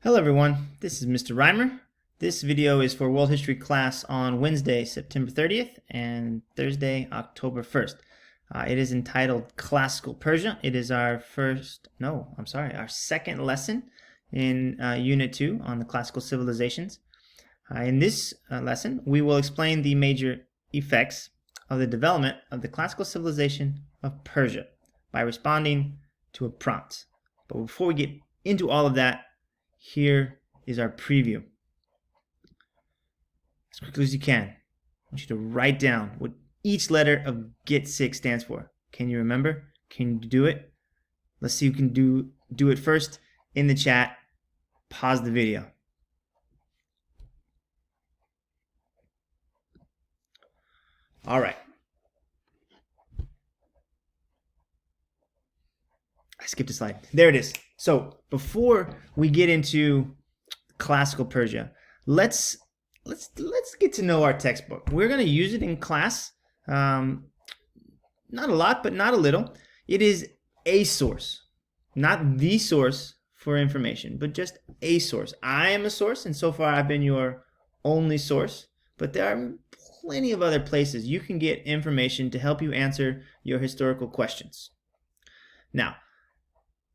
Hello everyone, this is Mr. Reimer. This video is for World History class on Wednesday, September 30th and Thursday, October 1st. It is entitled Classical Persia. It is our our second lesson in Unit 2 on the classical civilizations. In this lesson, we will explain the major effects of the development of the classical civilization of Persia by responding to a prompt. But before we get into all of that, here is our preview. As quickly as you can, I want you to write down what each letter of Get 6 stands for. Can you remember? Can you do it? Let's see who can do it first in the chat. Pause the video. All right. I skipped a slide. There it is. So before we get into classical Persia, let's get to know our textbook. We're going to use it in class. Not a lot, but not a little. It is a source, not the source for information, but just a source. I am a source, and so far I've been your only source, but there are plenty of other places you can get information to help you answer your historical questions. Now,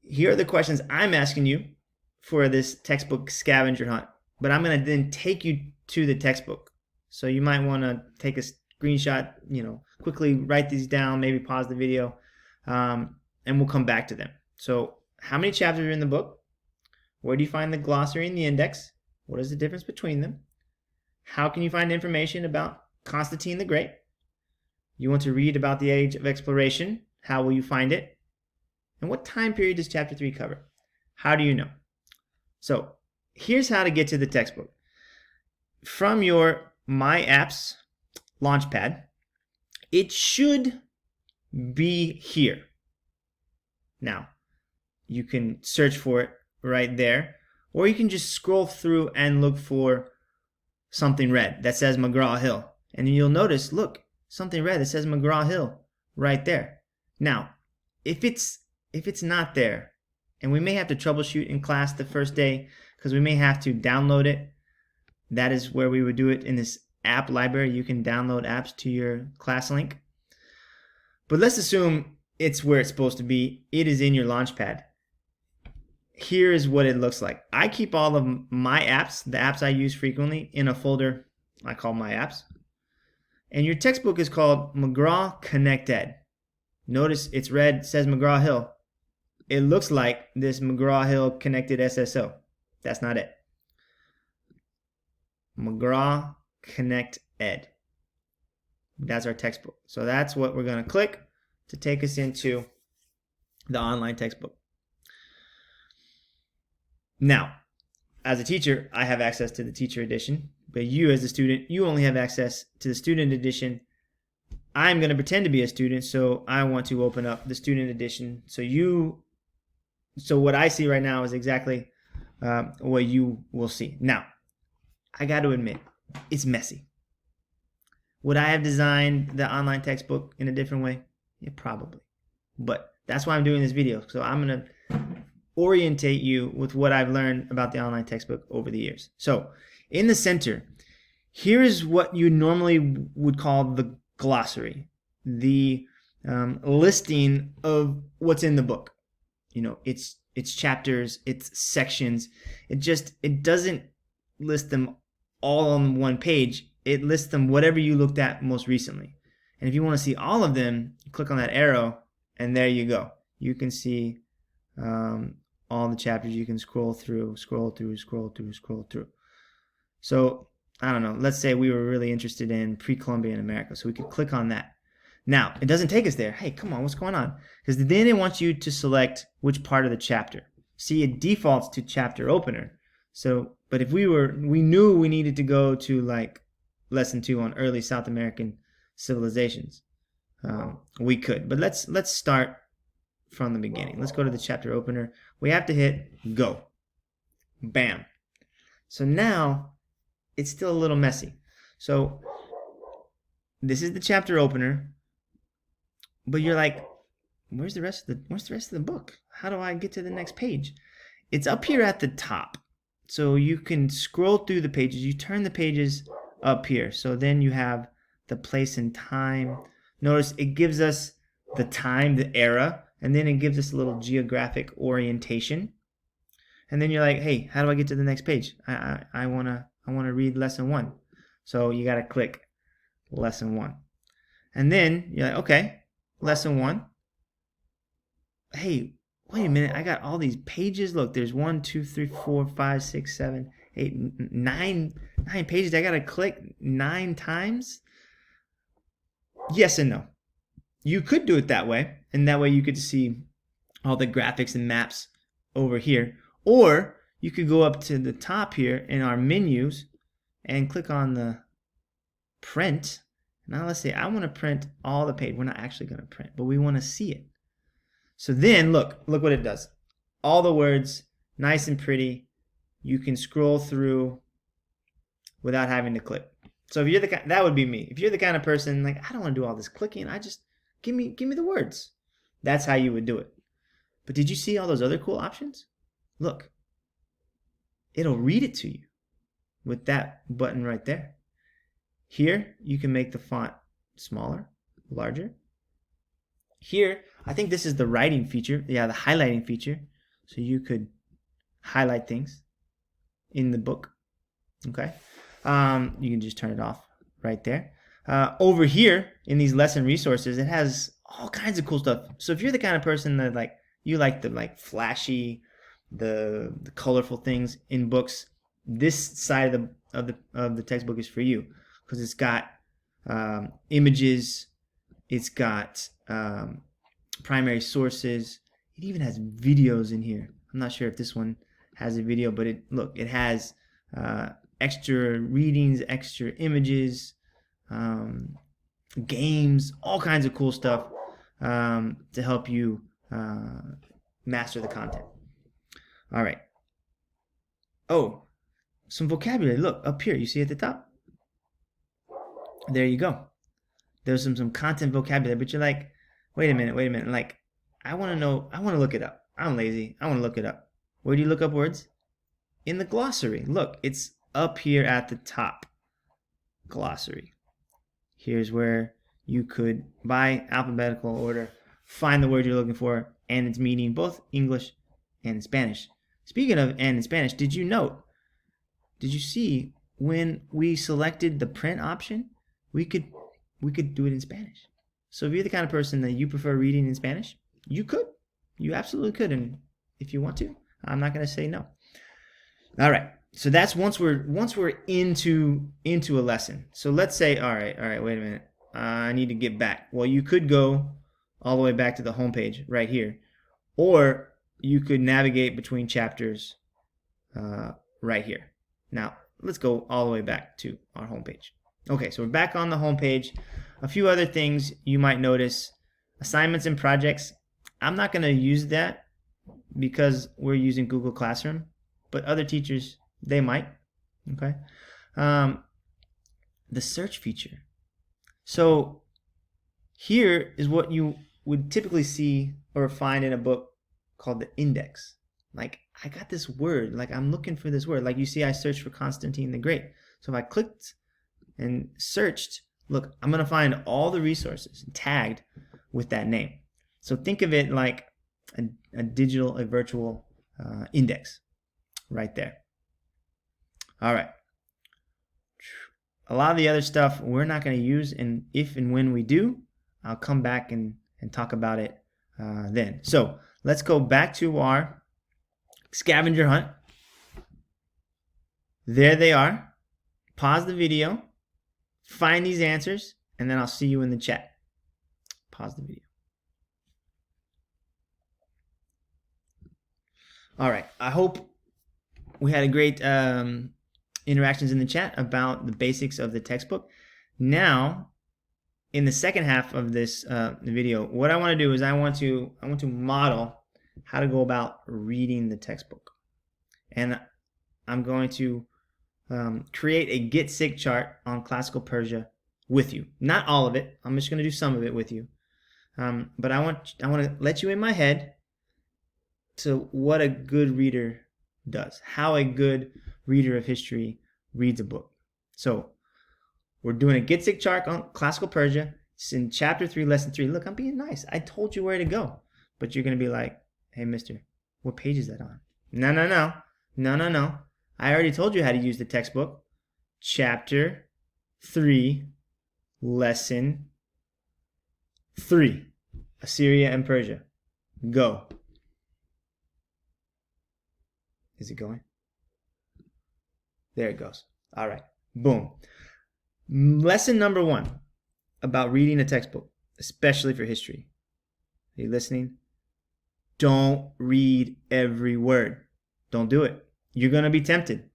here are the questions I'm asking you for this textbook scavenger hunt, but I'm going to then take you to the textbook. So you might want to take a screenshot, quickly write these down, maybe pause the video, and we'll come back to them. So how many chapters are in the book? Where do you find the glossary and the index? What is the difference between them? How can you find information about Constantine the Great? You want to read about the age of exploration. How will you find it? And what time period does chapter 3 cover? How do you know? So here's how to get to the textbook. From your My Apps Launchpad, it should be here. Now, you can search for it right there, or you can just scroll through and look for something red that says McGraw-Hill. And you'll notice, look, something red that says McGraw-Hill right there. Now, if it's not there, and we may have to troubleshoot in class the first day because we may have to download it. That is where we would do it in this app library. You can download apps to your class link. But let's assume it's where it's supposed to be. It is in your Launchpad. Here is what it looks like. I keep all of my apps, the apps I use frequently, in a folder I call My Apps. And your textbook is called McGraw Connect Ed. Notice it's red, says McGraw-Hill. It looks like this McGraw-Hill Connected SSO. That's not it. McGraw Connect Ed. That's our textbook. So that's what we're going to click to take us into the online textbook. Now, as a teacher, I have access to the teacher edition, but you as a student, you only have access to the student edition. I'm going to pretend to be a student, so I want to open up the student edition. So what I see right now is exactly what you will see. Now, I got to admit, it's messy. Would I have designed the online textbook in a different way? Yeah, probably. But that's why I'm doing this video. So I'm going to orientate you with what I've learned about the online textbook over the years. So in the center, here is what you normally would call the glossary, the listing of what's in the book. It's chapters, it's sections. It doesn't list them all on one page. It lists them whatever you looked at most recently. And if you want to see all of them, you click on that arrow, and there you go. You can see all the chapters. You can scroll through. So I don't know. Let's say we were really interested in pre-Columbian America, so we could click on that. Now, it doesn't take us there. Hey, come on, what's going on? Because then it wants you to select which part of the chapter. See, it defaults to chapter opener. So, but if we knew we needed to go to like lesson 2 on early South American civilizations, we could. But let's start from the beginning. Let's go to the chapter opener. We have to hit go. Bam. So now it's still a little messy. So this is the chapter opener. But you're like, where's the rest of the book? How do I get to the next page? It's up here at the top. So you can scroll through the pages. You turn the pages up here. So then you have the place and time. Notice it gives us the time, the era, and then it gives us a little geographic orientation. And then you're like, hey, how do I get to the next page? I wanna read lesson 1. So you gotta click lesson 1. And then you're like, okay, lesson 1. Hey, wait a minute, I got all these pages. Look, there's 1, 2, 3, 4, 5, 6, 7, 8, 9 pages. I gotta click 9 times. Yes and no. You could do it that way, and that way you could see all the graphics and maps over here. Or you could go up to the top here in our menus and click on the print. Now let's say I want to print all the page. We're not actually going to print, but we want to see it. So then look what it does. All the words, nice and pretty. You can scroll through without having to click. So if you're the that would be me. If you're the kind of person like, I don't want to do all this clicking, I just give me the words. That's how you would do it. But did you see all those other cool options? Look, it'll read it to you with that button right there. Here, you can make the font smaller, larger. Here, I think this is the writing feature. Yeah, the highlighting feature. So you could highlight things in the book. Okay. You can just turn it off right there. Over here in these lesson resources, it has all kinds of cool stuff. So if you're the kind of person that you like the flashy, the colorful things in books, this side of the textbook is for you, because it's got images, it's got primary sources, it even has videos in here. I'm not sure if this one has a video, but it has extra readings, extra images, games, all kinds of cool stuff to help you master the content. All right. Oh, some vocabulary. Look, up here, you see at the top? There you go. There's some content vocabulary, but you're like, wait a minute. Like, I want to look it up. I'm lazy. I want to look it up. Where do you look up words? In the glossary. Look, it's up here at the top. Glossary. Here's where you could, by alphabetical order, find the word you're looking for and its meaning, both English and Spanish. Speaking of and in Spanish, did you see when we selected the print option, we could do it in Spanish. So if you're the kind of person that you prefer reading in Spanish, you could. You absolutely could, and if you want to, I'm not going to say no. All right. So that's once we're into a lesson. So let's say, all right, wait a minute. I need to get back. Well, you could go all the way back to the home page right here, or you could navigate between chapters right here. Now, let's go all the way back to our home page. Okay, so we're back on the home page. A few other things you might notice. Assignments and projects. I'm not going to use that because we're using Google Classroom, but other teachers, they might. Okay. The search feature. So here is what you would typically see or find in a book called the index. Like, I got this word, like I'm looking for this word. Like you see, I searched for Constantine the Great. So if I clicked and searched, look, I'm going to find all the resources tagged with that name. So think of it like a virtual index right there. All right. A lot of the other stuff we're not going to use, and if and when we do, I'll come back and talk about it then. So let's go back to our scavenger hunt. There they are. Pause the video, find these answers, and then I'll see you in the chat. Pause the video. All right. I hope we had a great interactions in the chat about the basics of the textbook. Now, in the second half of this video, what I want to do is I want to model how to go about reading the textbook, and I'm going to create a get sig chart on classical Persia with you. Not all of it. I'm just going to do some of it with you. But I want to let you in my head to what a good reader does, how a good reader of history reads a book. So we're doing a get sick chart on classical Persia. It's in chapter 3, lesson 3. Look, I'm being nice. I told you where to go. But you're going to be like, hey, mister, what page is that on? No. No. I already told you how to use the textbook. Chapter 3, lesson 3. Assyria and Persia. Go. Is it going? There it goes. All right. Boom. Lesson number 1 about reading a textbook, especially for history. Are you listening? Don't read every word. Don't do it. You're going to be tempted.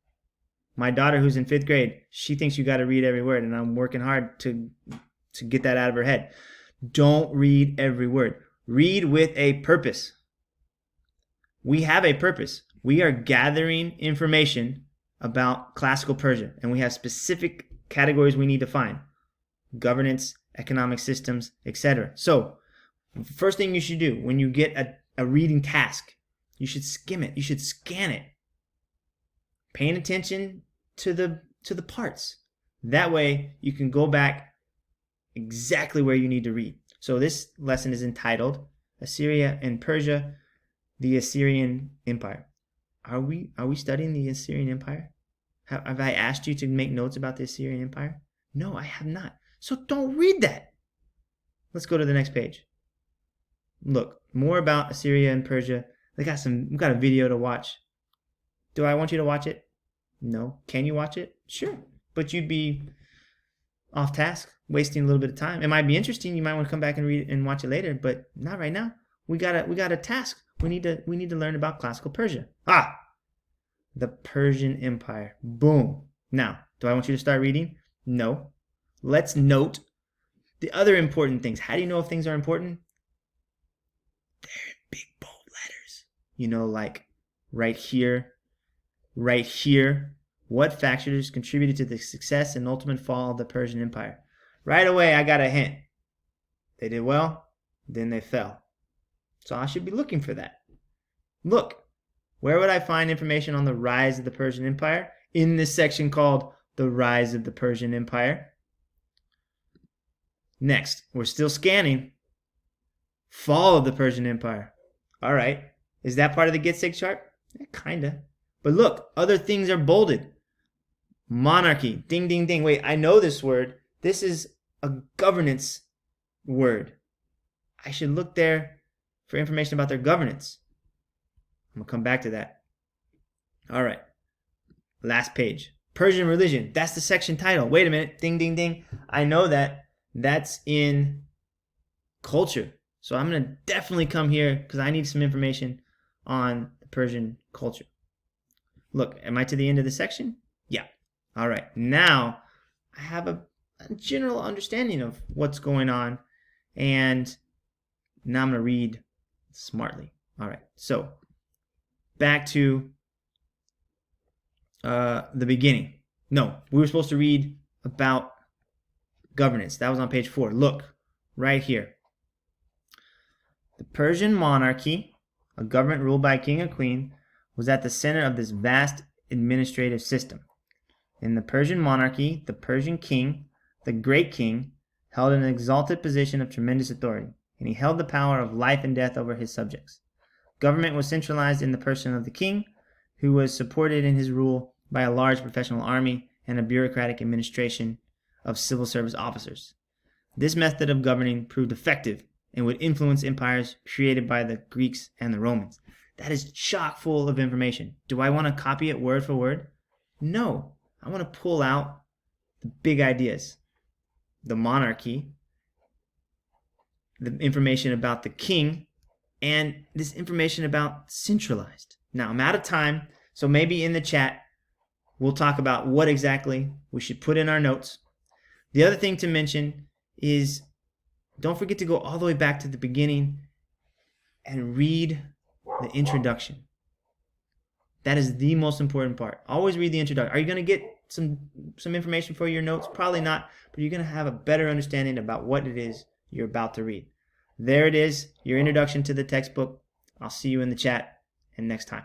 My daughter, who's in 5th grade, she thinks you got to read every word, and I'm working hard to get that out of her head. Don't read every word. Read with a purpose. We have a purpose. We are gathering information about classical Persia, and we have specific categories we need to find. Governance, economic systems, etc. So, first thing you should do when you get a reading task, you should skim it. You should scan it. Paying attention to the parts. That way, you can go back exactly where you need to read. So this lesson is entitled Assyria and Persia, the Assyrian Empire. Are we studying the Assyrian Empire? Have I asked you to make notes about the Assyrian Empire? No, I have not. So don't read that. Let's go to the next page. Look, more about Assyria and Persia. We've got a video to watch. Do I want you to watch it? No. Can you watch it? Sure. But you'd be off task, wasting a little bit of time. It might be interesting. You might want to come back and read it and watch it later, but not right now. We got a task. We need to learn about classical Persia. The Persian Empire. Boom. Now, do I want you to start reading? No. Let's note the other important things. How do you know if things are important? They're in big bold letters. You know, like right here. What factors contributed to the success and ultimate fall of the Persian Empire? Right away, I got a hint. They did well, then they fell. So I should be looking for that. Look, where would I find information on the rise of the Persian Empire? In this section called The Rise of the Persian Empire. Next, we're still scanning. Fall of the Persian Empire. All right. Is that part of the get sick chart? Kinda. But look, other things are bolded. Monarchy. Ding, ding, ding. Wait, I know this word. This is a governance word. I should look there for information about their governance. I'm going to come back to that. All right. Last page. Persian religion. That's the section title. Wait a minute. Ding, ding, ding. I know that. That's in culture. So I'm going to definitely come here because I need some information on the Persian culture. Look, am I to the end of the section? Yeah. All right. Now I have a general understanding of what's going on. And now I'm going to read smartly. All right. So back to the beginning. No, we were supposed to read about governance. That was on page 4. Look, right here. The Persian monarchy, a government ruled by a king or queen, was at the center of this vast administrative system. In the Persian monarchy, the Persian king, the great king, held an exalted position of tremendous authority, and he held the power of life and death over his subjects. Government was centralized in the person of the king, who was supported in his rule by a large professional army and a bureaucratic administration of civil service officers. This method of governing proved effective and would influence empires created by the Greeks and the Romans. That is chock full of information. Do I want to copy it word for word? No. I want to pull out the big ideas. The monarchy, the information about the king, and this information about centralized. Now, I'm out of time, so maybe in the chat, we'll talk about what exactly we should put in our notes. The other thing to mention is don't forget to go all the way back to the beginning and read the introduction. That is the most important part. Always read the introduction. Are you going to get some information for your notes? Probably not, but you're going to have a better understanding about what it is you're about to read. There it is, your introduction to the textbook. I'll see you in the chat and next time.